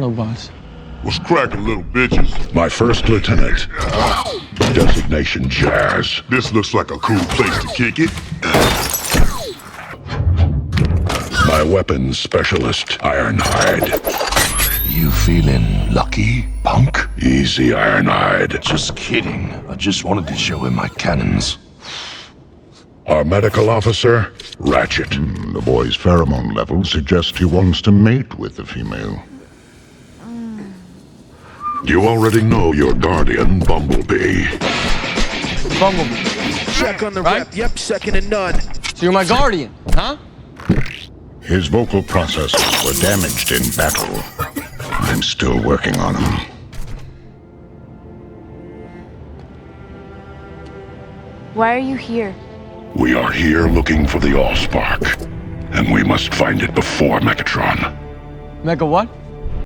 Autobots. What's cracking, little bitches? My first lieutenant. Designation Jazz. This looks like a cool place to kick it. My weapons specialist, Ironhide. You feeling lucky, punk? Easy, Ironhide. Just kidding. I just wanted to show him my cannons. Our medical officer, Ratchet. The boy's pheromone levels suggest he wants to mate with the female. You already know your guardian, Bumblebee. Bumblebee. Check on the Right? rep. Yep, second and none. So you're my guardian, huh? His vocal processes were damaged in battle. I'm still working on them. Why are you here? We are here looking for the Allspark. And we must find it before Megatron. Mega what?